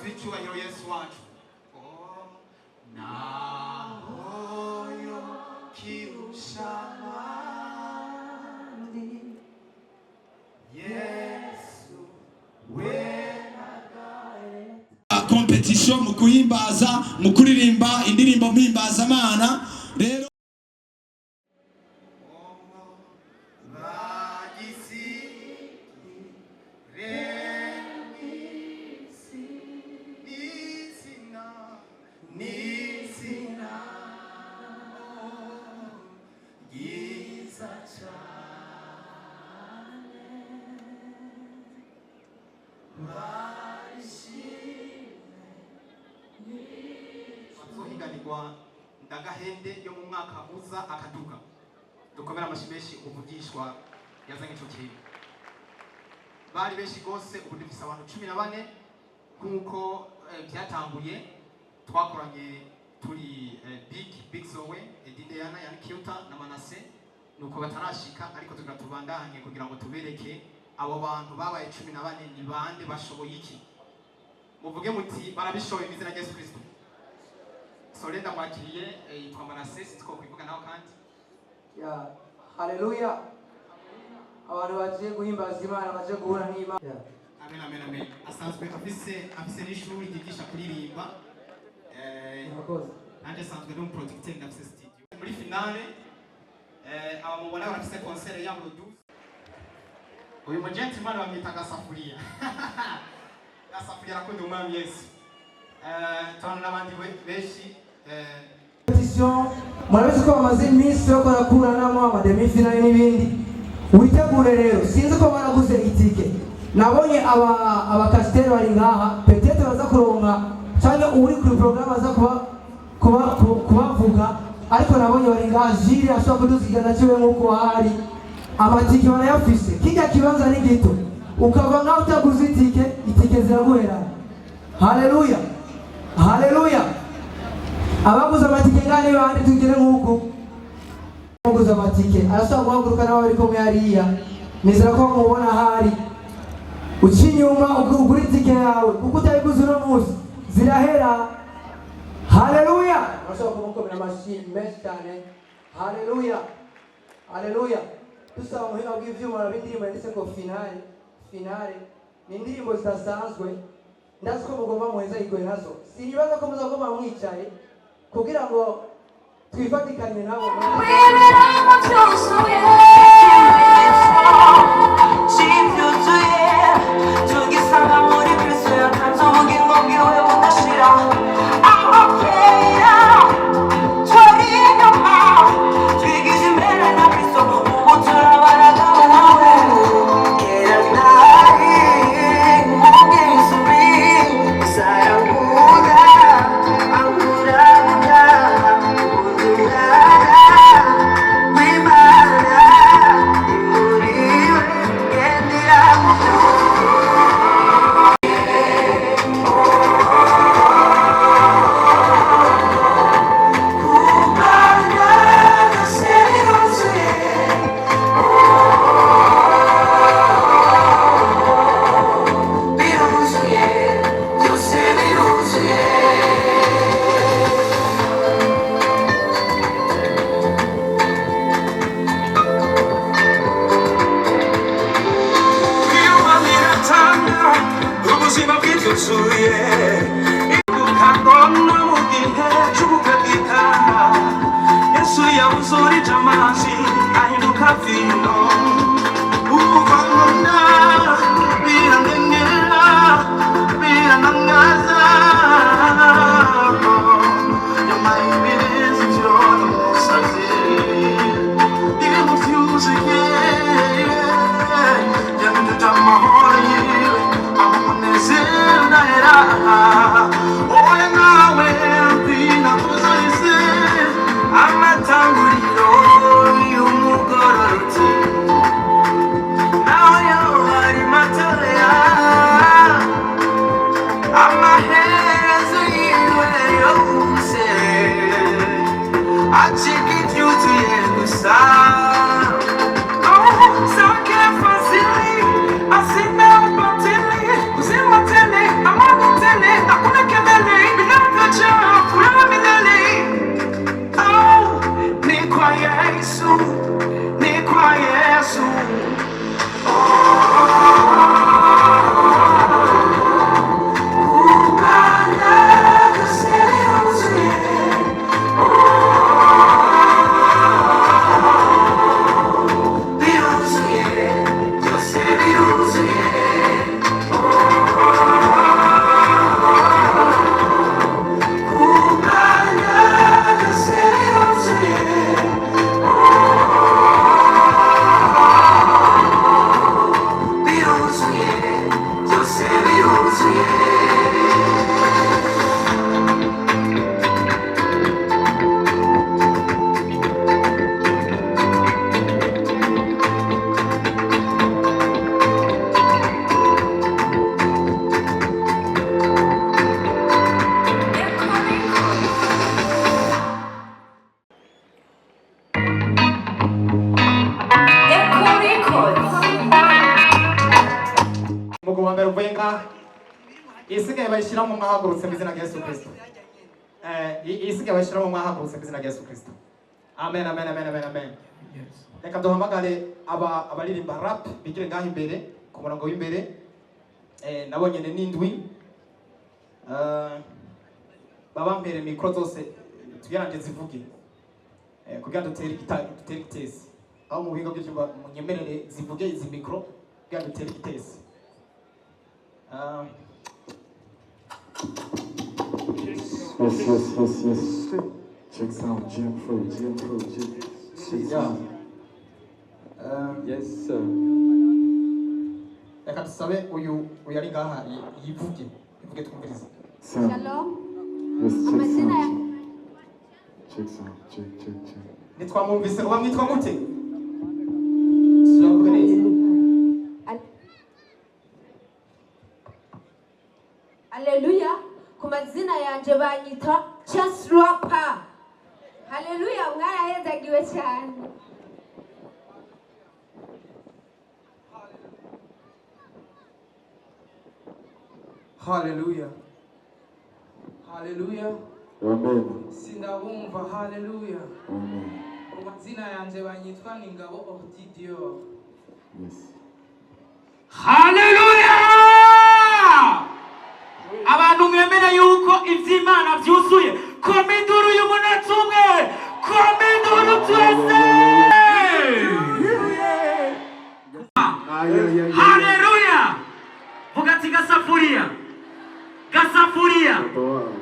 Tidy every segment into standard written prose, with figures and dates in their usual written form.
icyubahiro Yesu wacu. Nahoyo kirushamandi Yesu competition mu kuhimbaza mu kuririmba indirimbo mpimbazamana. Rero ndagahende yo mu mwaka uza akaduka. Dukomera amashimeshi ubuvugishwa yazanye cyo kintu. Bari beshi gose ubu dufise abantu 14 nkuko byatanguye twakoranye turi Big Zoe, Didiana, yani Kyuta na Manase nuko batarashika ariko tugatubandanye kugira ngo tubereke abo bantu babaye 14 ni bande bashoboye iki. Muvuge muti barabishoboye mu izina rya Yesu Kristo. Solenda mwakiriye yitwa Manase sitko kwivuga naho kandi. Ya haleluya. Abantu bagiye guhimbaza Imana baje guhura n'Imana. Amen amen amen. Asanzwe afise n'ishuri ryigisha kuririmba. Nanje sanzwe no protecteur ndafise studio. Muri finale abamubona barafise concert ya Rodu. Uyu gentleman bamwita Gasafuria. Gasafuria rakunda umwami Yesu. Twana n'abandi beshi murabizi ko bamaze iminsi yo kuranamo amademi finale n'ibindi. Witegure rero, sinzi ko baraguze itike. Nabonye abakasiteri bari ngaha, petete baza kuronka cyangwa uri kuri program aza kubavuga, ariko nabonye bari ngaha jiri ashobora kuduzigana cyewe nkuko hari amatike barayafise. Kijya kibanza ni gito, ukava ngaho utaguze itike ziraguhera. Haleluya, haleluya. Abaguze amatike ngani bandi tugire nkuko abaguze amatike arashobora guhaguruka nawe ariko mwariya nizera ko mubona hari ucinyuma ugura itike yawe kuko utayiguze no munsi zirahera. Haleluya, arashobora kumukomera amashyi menshi cyane. Haleluya, haleluya. Dusaba muhinga bw'ivyuma n'indirimbo yanditse ko finale ni indirimbo zidasanzwe. Ndazi ko mugomba muheza igwe nazo. Sinibaza ko muzagomba mwicaye kugira ngo twifatikanye nabo. I'm not umurongo wa mbere uvuye ngaha isigaye bayishyiramo mwahagurutse mu izina rya Yesu Kristo. Isigaye bayishyiramo mwahagurutse mu izina rya Yesu Kristo. Amen, amen, amen, amen, amen. Reka duhamagare abaririmba rap bigire ngaha imbere ku murongo w'imbere. Nabonye n'indwi baba mbere mikro zose tugeranje zivuge kugira dutere igitesi aho mu bigo by'icyo munyemerere zivuge izi mikro kugira dutere igitesi. Yes. Check sound, GM Pro. Check sound. Yes, sir. Reka dusabe uyu ari ngaha yivuge twumvirize. Shalom. Yes, check Amazina sound. Check. Nitwamwumvise uba mwitwa gute? Haleluya. Ku mazina yanje banyita Chess Rapper. Haleluya, mwarahezagiwe cyane. Haleluya. Amen. Sindabumva. Haleluya. Amen. Amazina yanje banyitwa Ningabo Ortidio. Yes. Haleluya! Abantu mwemera yuko ivy'Imana vyuzuye, kominduru y'umunota umwe, kominduru twese! Haleluya! Vuga ati gasafuriya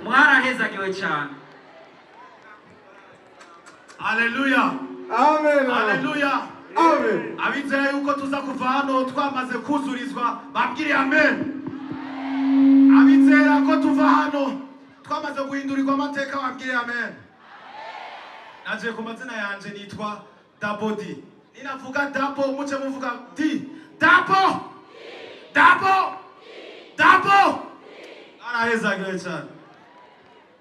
mwarahezagiwe cyane. Haleluya. Amen. Haleluya. Amen. Abizera yuko tuza kuva hano twamaze kuzurizwa babwire amen. Abizera ko tuva hano twamaze guhindurirwa amateka babwire amen. Naje ku mazina yanje nitwa Dabodi. Ninavuga Dabo muce muvuga di. Dabo. Arahezagiwe cyane.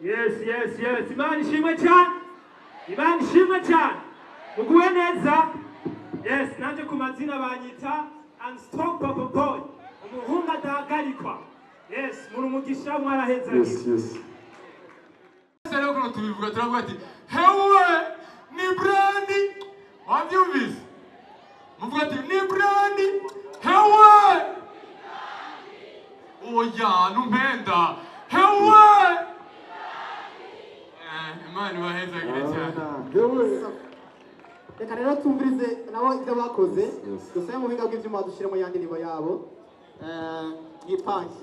Yes. Imana ishimwe cyane. Muguwe neza. Yes, nanje ku mazina banyita Unstoppable Boy. Umuhungu adahagarikwa. Yes, muri umugisha mwarahezagiwe. Yes. Leo kuna tulivuga turavuga ati hewe ni brandi. Wabyumvise? Muvuga ati ni brandi. Hewe. Oya, numpenda. Hewe. Imana ibahezagire cyane. Reka rero tumvirize nabo ibyo bakoze. Dusaye mu biga bw'ibyuma dushyire mu yandi nibo yabo. Yipange.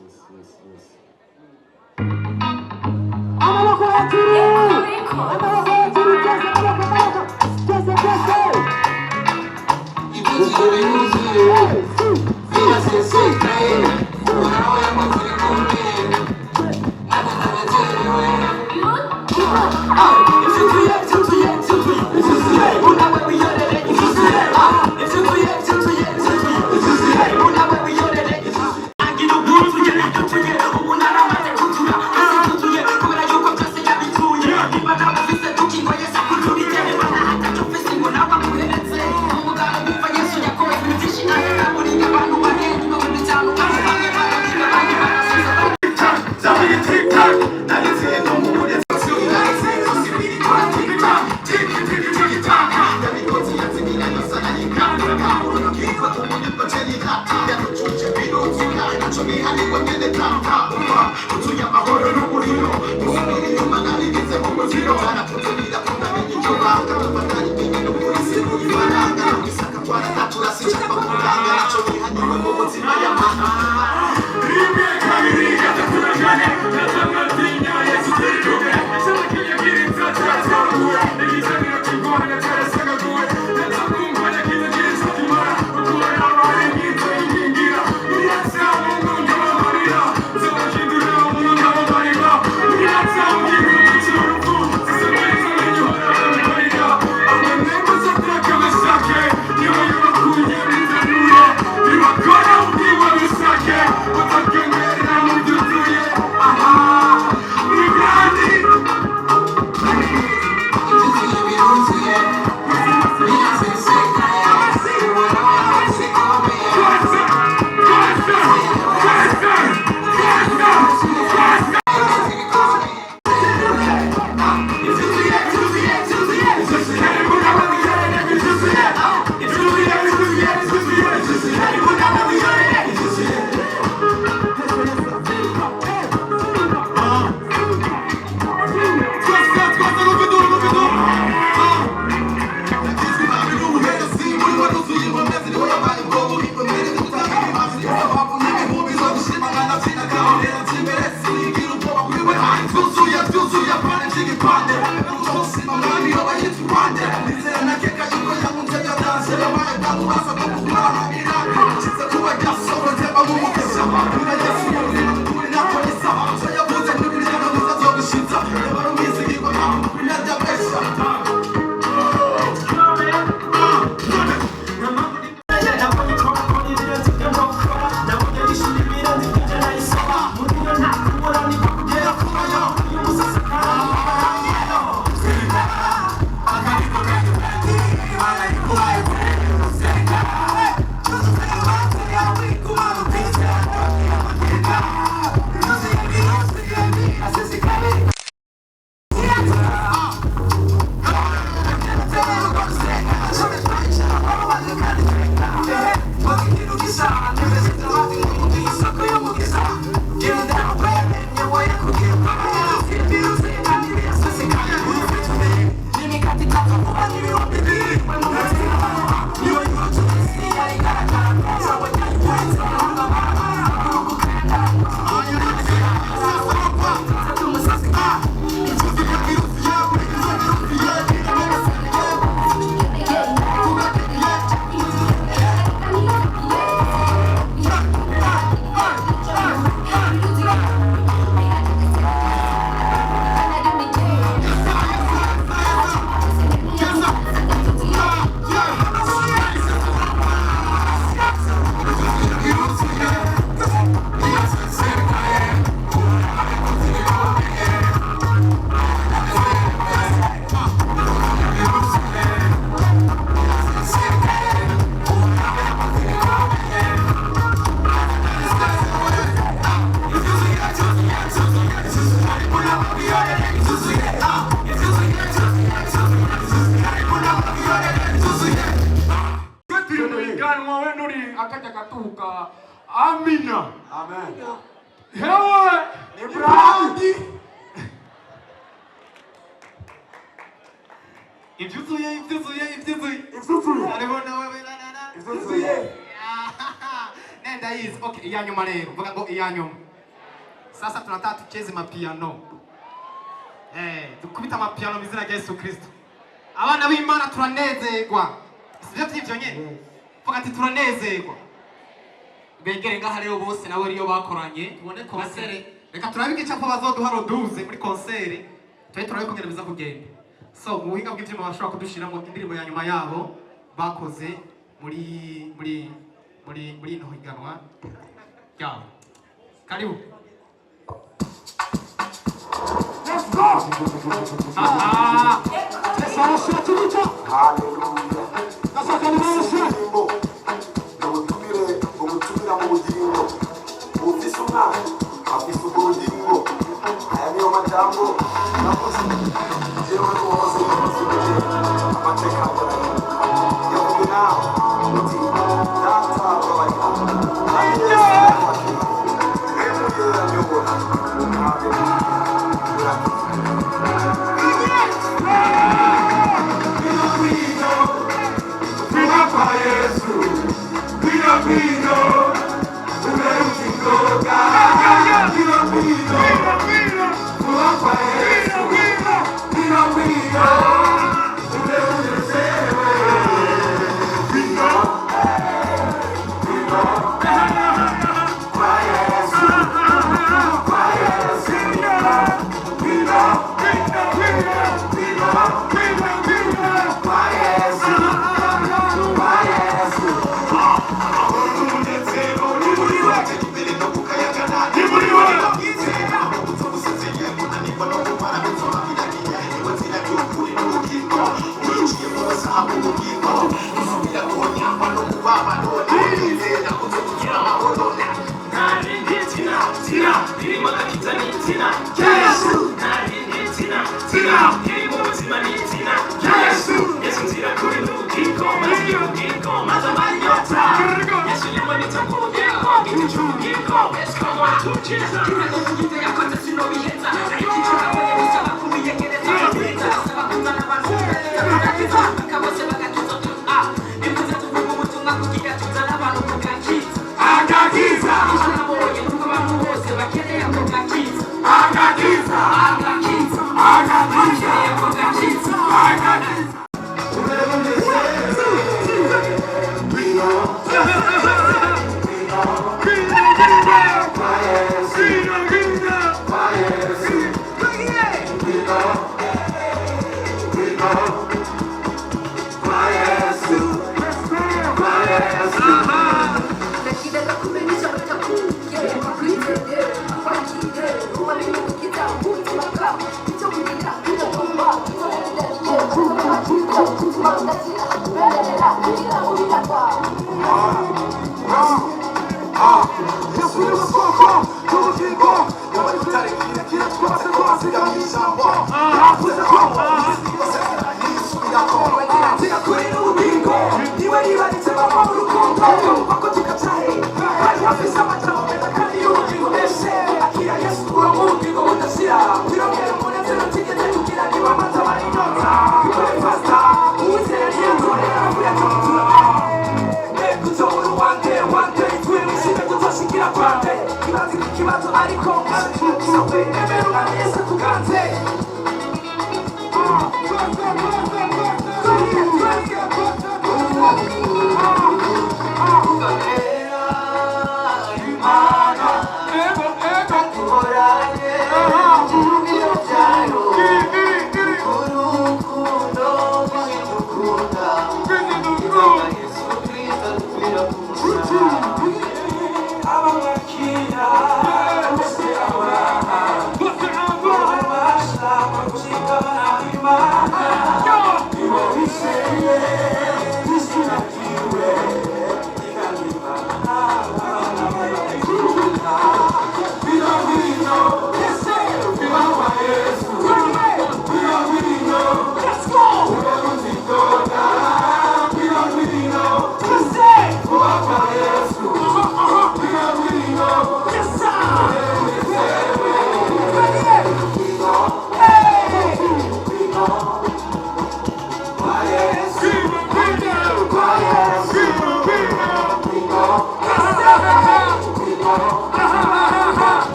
Amaboko hejuru. Gonna be Amina. Amen. Hewe Ibrahim. Ivyuzuye. Aribona wewe na. Ivyuzuye. Nenda hizi. Okay, iya nyuma leo. Vuga ngo iya nyuma. Sasa tunataka tucheze mapiano. Dukubita mapiano mizina ya Yesu Kristo. Abana b'Imana turanezerwa. Sivyo byivyo nyene. Vuga ati turanezerwa. Begere ngaha rero bose nawe riyo bakoranye tubone konsere. Reka turabe igicapo bazoduha roduze muri konsere. Twe turabe kongera biza kugenda. So mu buhinga bw'ivyuma bashobora kudushiramo indirimbo ya nyuma yabo bakoze muri ino higanwa yabo. Karibu. Let's go. Sasa tulicho. Hallelujah. Sasa kanibesha. Ubutumira mu bugingo ufise umwana afise ubugingo aya niyo majambo nakoze jewe n'uwahoze amateka yavuga nawe uti data babarira kandi yesu yanyobora umwami Kita n'abantu ku gakiza agakiza nabonye nuko abantu bose bakeneye ako gakiza agakiza agakiza agakiza ako gakiza agakiza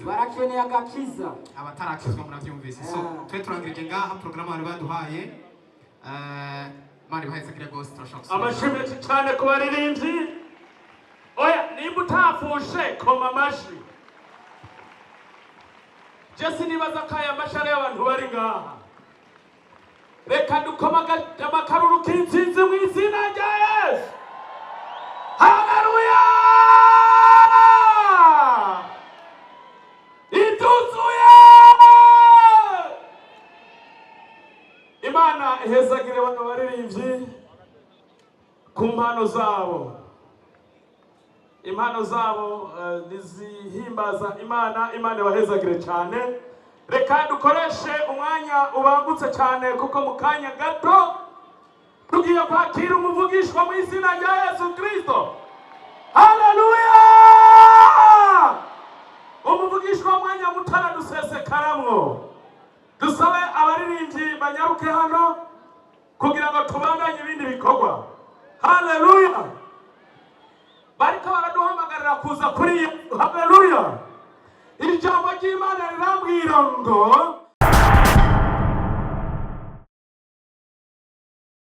barakeneye agakiza abatarakizwa murabyumvise so twe turangirije ngaha porogaramu bari baduhaye mani bahetse kire ghost turashaka amashimwe cyane ku baririmbyi oya nimba utafushe koma amashyi jesi nibaza ko aya mashara y'abantu bari ngaha reka dukoma amakaruru k'intsinzi mu izina rya Yesu haleluya ituzuye imana ihezagire bano baririmbyi ku mpano zabo impano zabo nizihimbaza imana ibahezagire cyane reka dukoreshe umwanya ubangutse cyane kuko mu kanya gato tugiye kwakira umuvugishwa mu izina rya Yesu Kristo haleluya umuvugishwa mwanya mutara dusesekaramwo dusabe abaririmbyi banyaruke hano kugira ngo tubandanye ibindi bikorwa haleluya bariko baraduhamagarira kuza kuri